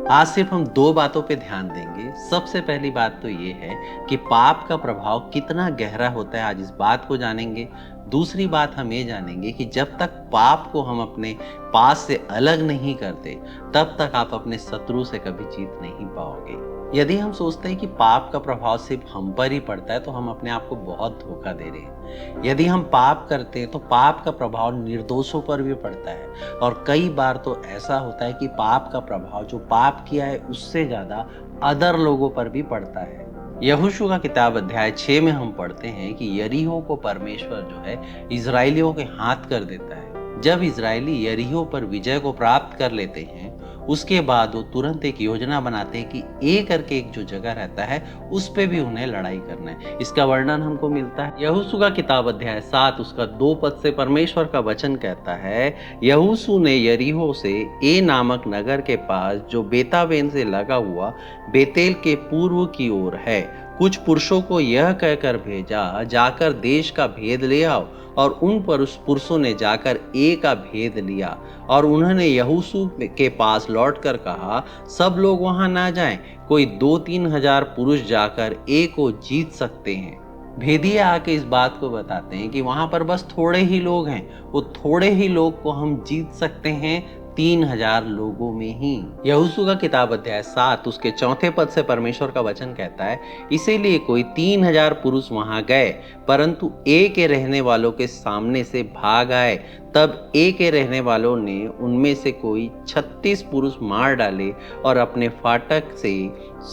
आज सिर्फ हम दो बातों पे ध्यान देंगे। सबसे पहली बात तो ये है कि पाप का प्रभाव कितना गहरा होता है, आज इस बात को जानेंगे। दूसरी बात हम ये जानेंगे कि जब तक पाप को हम अपने पास से अलग नहीं करते, तब तक आप अपने शत्रु से कभी जीत नहीं पाओगे। यदि हम सोचते हैं कि पाप का प्रभाव सिर्फ हम पर ही पड़ता है, तो हम अपने आप को बहुत धोखा दे रहे हैं। यदि हम पाप करते हैं तो पाप का प्रभाव निर्दोषों पर भी पड़ता है, और कई बार तो ऐसा होता है कि पाप का प्रभाव जो पाप किया है उससे ज्यादा अदर लोगों पर भी पड़ता है। यहोशू का किताब अध्याय 6 में हम पढ़ते हैं कि यरीहो को परमेश्वर जो है इजराइलियों के हाथ कर देता है। जब इजरायली यरीहो पर विजय को प्राप्त कर लेते हैं, उसके बाद वो तुरंत एक योजना बनाते हैं कि एक करके एक जो जगह रहता है उस पे भी उन्हें लड़ाई करना है। इसका वर्णन हमको मिलता है यहोशू का किताब अध्याय 7 उसका 2 पद से। परमेश्वर का वचन कहता है, यहोशू ने यरीहो से ए नामक नगर के पास जो बेतावेन से लगा हुआ बेतेल के पूर्व की ओर है, कुछ पुरुषों को यह कहकर भेजा, जाकर देश का भेद ले आओ। और उन पुरुषों ने जाकर ए का भेद लिया, और उन्होंने यहोशू के पास लौटकर कहा, सब लोग वहां ना जाएं, कोई 2-3 हजार पुरुष जाकर ए को जीत सकते हैं। भेदिए आके इस बात को बताते हैं कि वहां पर बस थोड़े ही लोग हैं, वो थोड़े ही लोग को हम जीत सकते हैं 3,000 लोगों में ही। यहोशू का किताब अध्याय 7 उसके 4 पद से परमेश्वर का वचन कहता है, इसीलिए कोई 3,000 पुरुष वहां गए, परंतु ए के रहने वालों के सामने से भाग आए। तब ए के रहने वालों ने उनमें से कोई 36 पुरुष मार डाले, और अपने फाटक से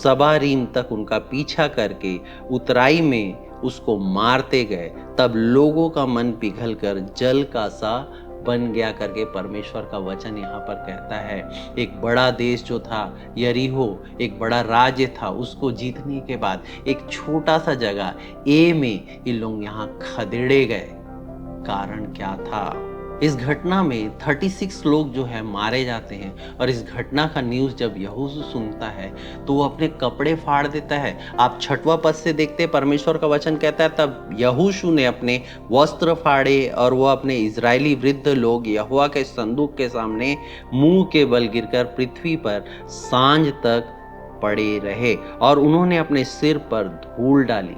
सबारीम तक उनका पीछा करके उतराई में उसको मारते गए। तब लोगों का मन पिघलकर जल का सा बन गया करके परमेश्वर का वचन यहाँ पर कहता है। एक बड़ा देश जो था यरीहो, एक बड़ा राज्य था, उसको जीतने के बाद एक छोटा सा जगह ए में ये लोग यहाँ खदेड़े गए। कारण क्या था? इस घटना में 36 लोग जो है मारे जाते हैं, और इस घटना का न्यूज़ जब यहोशू सुनता है तो वो अपने कपड़े फाड़ देता है। आप 6वां पद से देखते हैं, परमेश्वर का वचन कहता है, तब यहोशू ने अपने वस्त्र फाड़े, और वो अपने इजरायली वृद्ध लोग यहोवा के संदूक के सामने मुंह के बल गिरकर पृथ्वी पर सांझ तक पड़े रहे, और उन्होंने अपने सिर पर धूल डाली।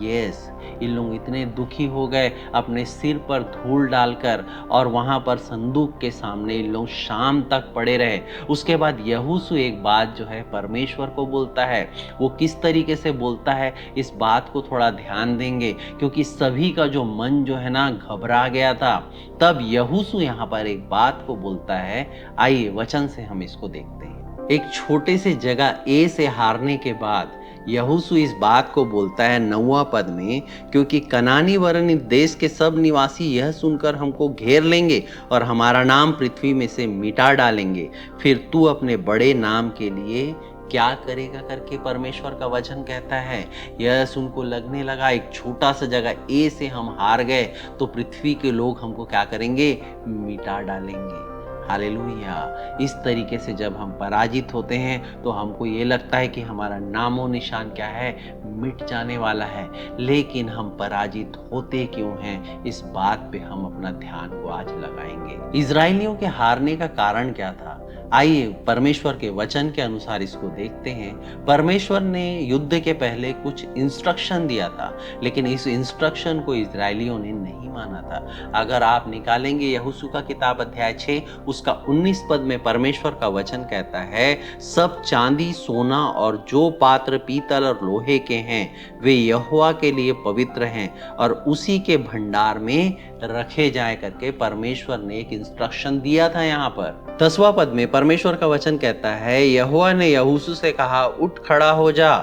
यस, इन लोग इतने दुखी हो गए अपने सिर पर धूल डालकर, और वहां पर संदूक के सामने इन लोग शाम तक पड़े रहे। उसके बाद यहोशू एक बात जो है परमेश्वर को बोलता है। वो किस तरीके से बोलता है, इस बात को थोड़ा ध्यान देंगे, क्योंकि सभी का जो मन जो है ना घबरा गया था। तब यहोशू यहाँ पर एक बात को बोलता है। आइए वचन से हम इसको देखते हैं। एक छोटे से जगह ए से हारने के बाद यहोशू इस बात को बोलता है 9वां पद में, क्योंकि कनानी वरन इस देश के सब निवासी यह सुनकर हमको घेर लेंगे और हमारा नाम पृथ्वी में से मिटा डालेंगे, फिर तू अपने बड़े नाम के लिए क्या करेगा करके परमेश्वर का वचन कहता है। यह उनको लगने लगा एक छोटा सा जगह ए से हम हार गए तो पृथ्वी के लोग हमको क्या करेंगे, मिटा डालेंगे। हालेलुया। इस तरीके से जब हम पराजित होते हैं तो हमको ये लगता है कि हमारा नामो निशान क्या है, मिट जाने वाला है। लेकिन हम पराजित होते क्यों हैं, इस बात पे हम अपना ध्यान को आज लगाएंगे। इजरायलियों के हारने का कारण क्या था? आइए परमेश्वर के वचन के अनुसार इसको देखते हैं। परमेश्वर ने युद्ध के पहले कुछ इंस्ट्रक्शन दिया था, लेकिन इस इंस्ट्रक्शन को इजरायलियों ने नहीं माना था। अगर आप निकालेंगे यहोशू का किताब अध्याय 6 उसका 19 पद में परमेश्वर का वचन कहता है, सब चांदी सोना और जो पात्र पीतल और लोहे के हैं वे यहोवा के लिए पवित्र हैं और उसी के भंडार में रखे जाए करके परमेश्वर ने एक इंस्ट्रक्शन दिया था। यहाँ पर 10वां पद में परमेश्वर का वचन कहता है, यहोवा ने यहोशू से कहा, उठ खड़ा हो जा,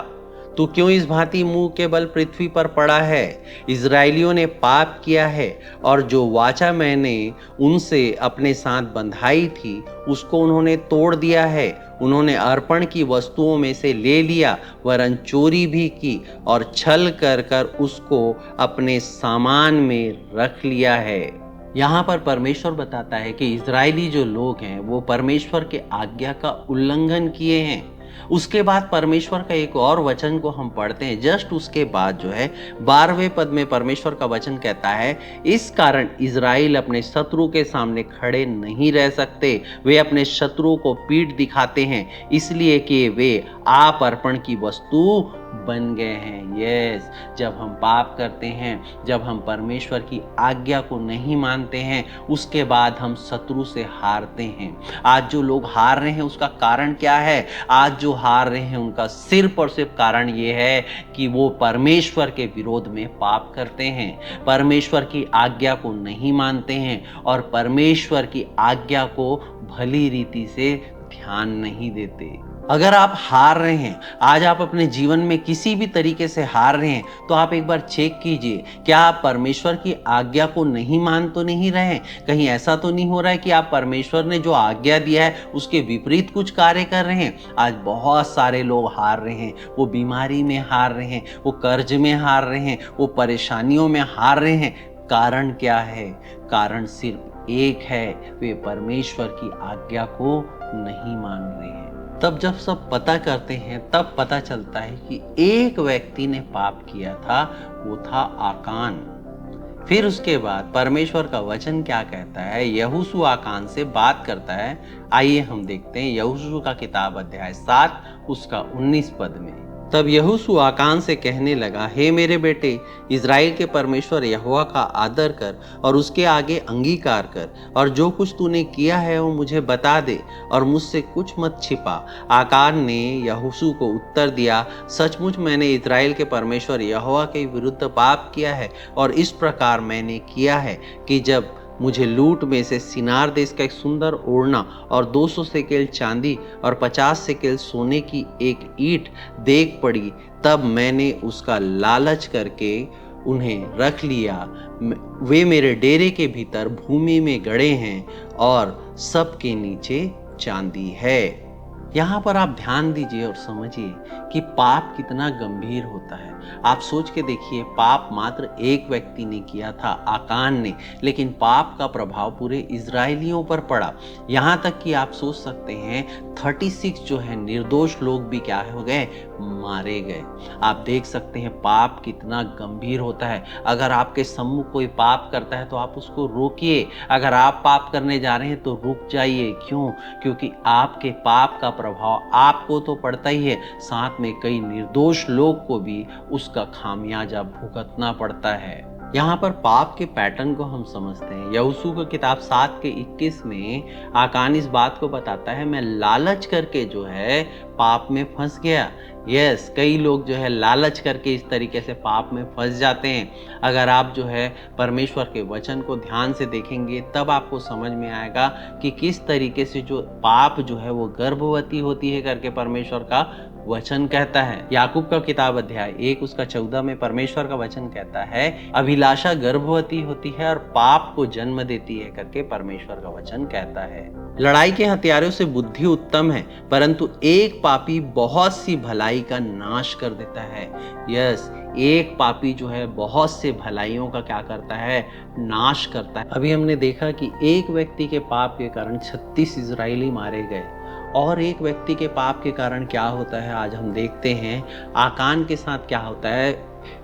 तू क्यों इस भांति मुंह के बल पृथ्वी पर पड़ा है? इजरायलियों ने पाप किया है और जो वाचा मैंने उनसे अपने साथ बंधाई थी उसको उन्होंने तोड़ दिया है। उन्होंने अर्पण की वस्तुओं में से ले लिया, वरन चोरी भी की और छल कर कर उसको अपने सामान में रख लिया है। यहाँ पर परमेश्वर बताता है कि इजरायली जो लोग हैं वो परमेश्वर के आज्ञा का उल्लंघन किए हैं। उसके बाद परमेश्वर का एक और वचन को हम पढ़ते हैं, जस्ट उसके बाद जो है 12वें पद में परमेश्वर का वचन कहता है, इस कारण इज़राइल अपने शत्रु के सामने खड़े नहीं रह सकते, वे अपने शत्रुओं को पीठ दिखाते हैं, इसलिए कि वे आप अर्पण की वस्तु बन गए हैं। यस, जब हम पाप करते हैं, जब हम परमेश्वर की आज्ञा को नहीं मानते हैं, उसके बाद हम शत्रु से हारते हैं। आज जो लोग हार रहे हैं उसका कारण क्या है? आज जो हार रहे हैं उनका सिर्फ और सिर्फ कारण ये है कि वो परमेश्वर के विरोध में पाप करते हैं, परमेश्वर की आज्ञा को नहीं मानते हैं और परमेश्वर की आज्ञा को भली रीति से ध्यान नहीं देते। अगर आप हार रहे हैं, आज आप अपने जीवन में किसी भी तरीके से हार रहे हैं, तो आप एक बार चेक कीजिए, क्या आप परमेश्वर की आज्ञा को नहीं मान तो नहीं रहे हैं? कहीं ऐसा तो नहीं हो रहा है कि आप परमेश्वर ने जो आज्ञा दिया है उसके विपरीत कुछ कार्य कर रहे हैं? आज बहुत सारे लोग हार रहे हैं, वो बीमारी में हार रहे हैं, वो कर्ज में हार रहे हैं, वो परेशानियों में हार रहे हैं। कारण क्या है? कारण सिर्फ एक है, वे परमेश्वर की आज्ञा को नहीं मान रहे हैं। तब जब सब पता करते हैं तब पता चलता है कि एक व्यक्ति ने पाप किया था, वो था आकान। फिर उसके बाद परमेश्वर का वचन क्या कहता है? यहोशू आकान से बात करता है। आइए हम देखते हैं यहोशू का किताब अध्याय 7 उसका 19 पद में। तब यहोशू आकान से कहने लगा, हे मेरे बेटे, इज़राइल के परमेश्वर यहोवा का आदर कर और उसके आगे अंगीकार कर, और जो कुछ तूने किया है वो मुझे बता दे और मुझसे कुछ मत छिपा। आकान ने यहोशू को उत्तर दिया, सचमुच मैंने इज़राइल के परमेश्वर यहोवा के विरुद्ध पाप किया है, और इस प्रकार मैंने किया है कि जब मुझे लूट में से सिनार देश का एक सुंदर ओढ़ना और 200 शेकेल चांदी और 50 शेकेल सोने की एक ईंट देख पड़ी, तब मैंने उसका लालच करके उन्हें रख लिया। वे मेरे डेरे के भीतर भूमि में गड़े हैं और सबके नीचे चांदी है। यहाँ पर आप ध्यान दीजिए और समझिए कि पाप कितना गंभीर होता है। आप सोच के देखिए, पाप मात्र एक व्यक्ति ने किया था, आकान ने, लेकिन पाप का प्रभाव पूरे इजरायलियों पर पड़ा। यहाँ तक कि आप सोच सकते हैं 36 जो है निर्दोष लोग भी क्या हो गए? मारे गए। आप देख सकते हैं पाप कितना गंभीर होता है। अगर आपके सम्मुख कोई पाप करता है तो आप उसको रोकिए। अगर आप पाप करने जा रहे हैं तो रुक जाइए। क्यों? क्योंकि आपके पाप का प्रभाव आपको तो पड़ता ही है, साथ में कई निर्दोष लोग को भी उसका खामियाजा भुगतना पड़ता है। यहाँ पर पाप के पैटर्न को हम समझते हैं। यहोशू की किताब 7 के 21 में आकान इस बात को बताता है, मैं लालच करके जो है पाप में फंस गया। यस, कई लोग जो है लालच करके इस तरीके से पाप में फंस जाते हैं। अगर आप जो है परमेश्वर के वचन को ध्यान से देखेंगे तब आपको समझ में आएगा कि किस तरीके से जो पाप जो है वो गर्भवती होती है करके परमेश्वर का वचन कहता है। याकूब का किताब अध्याय 1 उसका 14 में परमेश्वर का वचन कहता है, अभिलाषा गर्भवती होती है और पाप को जन्म देती है करके परमेश्वर का वचन कहता है। लड़ाई के हथियारों से बुद्धि उत्तम है, परंतु एक पापी बहुत सी भलाई का नाश कर देता है। यस, एक पापी जो है बहुत से भलाइयों का क्या करता है? नाश करता है। अभी हमने देखा कि एक व्यक्ति के पाप के कारण 36 इजरायली मारे गए, और एक व्यक्ति के पाप के कारण क्या होता है आज हम देखते हैं। आकान के साथ क्या होता है?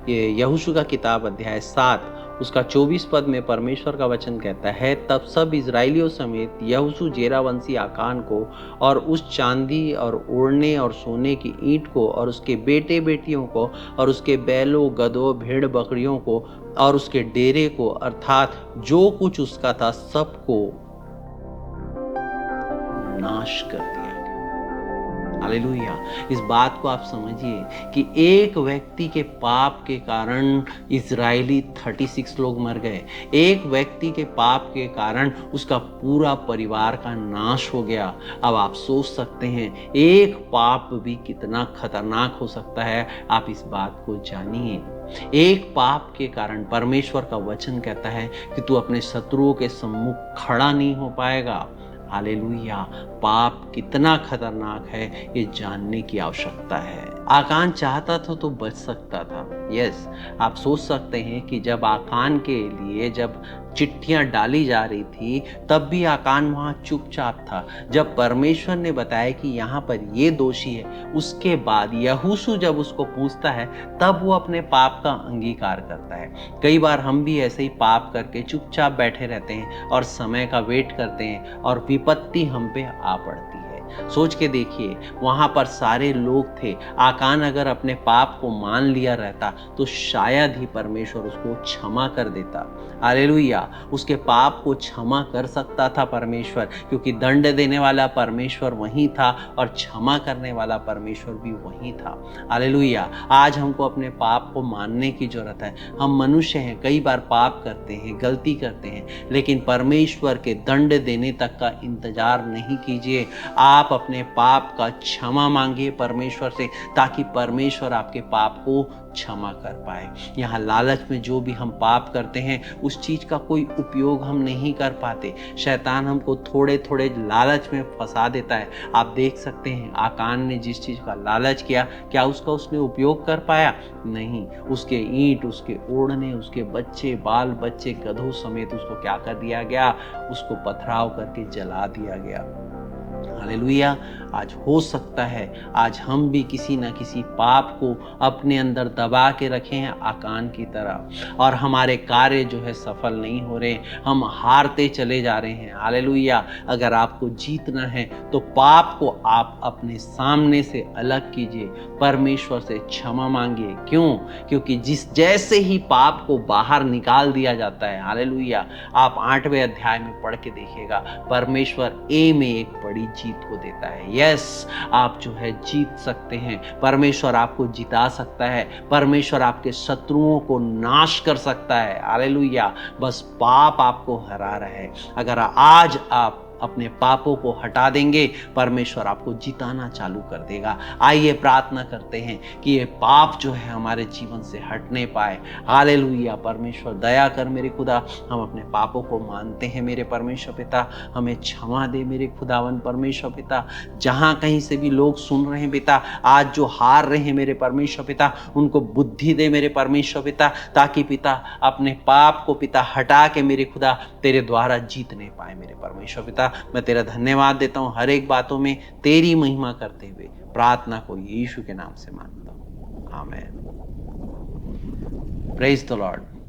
ये यहोशू का किताब अध्याय 7 उसका 24 पद में परमेश्वर का वचन कहता है, तब सब इजरायलियों समेत यहोशू जेरावंशी आकान को और उस चांदी और ओढ़ने और सोने की ईंट को और उसके बेटे बेटियों को और उसके बैलों गधों भेड़ बकरियों को और उसके डेरे को, अर्थात जो कुछ उसका था, सबको नाश कर दिया। हालेलुया। इस बात को आप समझिए कि एक व्यक्ति के पाप के कारण इजरायली 36 लोग मर गए। एक व्यक्ति के पाप के कारण उसका पूरा परिवार का नाश हो गया। अब आप सोच सकते हैं एक पाप भी कितना खतरनाक हो सकता है। आप इस बात को जानिए। एक पाप के कारण परमेश्वर का वचन कहता है कि तू अपने शत्रुओं के सम्मुख खड़ा नहीं हो पाएगा। हालेलुया। पाप कितना खतरनाक है ये जानने की आवश्यकता है। आकान चाहता था तो बच सकता था। यस, आप सोच सकते हैं कि जब आकान के लिए जब चिट्ठियां डाली जा रही थी, तब भी आकान वहां चुपचाप था। जब परमेश्वर ने बताया कि यहाँ पर ये दोषी है, उसके बाद यहोशू जब उसको पूछता है, तब वो अपने पाप का अंगीकार करता है। कई बार हम भी ऐसे ही पाप करके चुपचाप बैठे रहते हैं और समय का वेट करते हैं और विपत्ति हम पे आ पड़ती है। सोच के देखिए, वहां पर सारे लोग थे। आकान अगर अपने पाप को मान लिया रहता तो शायद ही परमेश्वर उसको क्षमा कर देता। हालेलुया। उसके पाप को क्षमा कर सकता था परमेश्वर, क्योंकि दंड देने वाला परमेश्वर वही था और क्षमा करने वाला परमेश्वर भी वही था। हालेलुया। आज हमको अपने पाप को मानने की जरूरत है। हम मनुष्य हैं, कई बार पाप करते हैं, गलती करते हैं, लेकिन परमेश्वर के दंड देने तक का इंतजार नहीं कीजिए। आप अपने पाप का क्षमा मांगिए परमेश्वर से, ताकि परमेश्वर आपके पाप को क्षमा कर पाए। यहाँ लालच में जो भी हम पाप करते हैं, उस चीज का कोई उपयोग हम नहीं कर पाते। शैतान हमको थोड़े थोड़े लालच में फंसा देता है। आप देख सकते हैं, आकान ने जिस चीज का लालच किया, क्या उसका उसने उपयोग कर पाया? नहीं। उसके ईंट, उसके ओढ़ने, उसके बच्चे, बाल बच्चे, गधों समेत उसको क्या कर दिया गया? उसको पथराव करके जला दिया गया। हालेलुया। आज हो सकता है आज हम भी किसी न किसी पाप को अपने अंदर दबा के रखे हैं आकान की तरह, और हमारे कार्य जो है सफल नहीं हो रहे, हम हारते चले जा रहे हैं। हालेलुया। अगर आपको जीतना है तो पाप को आप अपने सामने से अलग कीजिए, परमेश्वर से क्षमा मांगिए। क्यों? क्योंकि जैसे ही पाप को बाहर निकाल दिया जाता है, हालेलुया, आप 8वें अध्याय में पढ़ के देखिएगा, परमेश्वर ए में एक बड़ी जीत को देता है। यस, आप जो है जीत सकते हैं। परमेश्वर आपको जिता सकता है। परमेश्वर आपके शत्रुओं को नाश कर सकता है। हालेलुया। बस पाप आपको हरा रहा है। अगर आज आप अपने पापों को हटा देंगे, परमेश्वर आपको जिताना चालू कर देगा। आइए प्रार्थना करते हैं कि ये पाप जो है हमारे जीवन से हटने पाए। हालेलुया। परमेश्वर दया कर मेरे खुदा, हम अपने पापों को मानते हैं मेरे परमेश्वर पिता, हमें क्षमा दे मेरे खुदावन परमेश्वर पिता। जहां कहीं से भी लोग सुन रहे हैं पिता, आज जो हार रहे हैं मेरे परमेश्वर पिता, उनको बुद्धि दे मेरे परमेश्वर पिता, ताकि पिता अपने पाप को पिता हटा के मेरे खुदा तेरे द्वारा जीतने पाए मेरे परमेश्वर पिता। मैं तेरा धन्यवाद देता हूं, हर एक बातों में तेरी महिमा करते हुए प्रार्थना को यीशु के नाम से मांगता हूं। आमीन। Praise the Lord.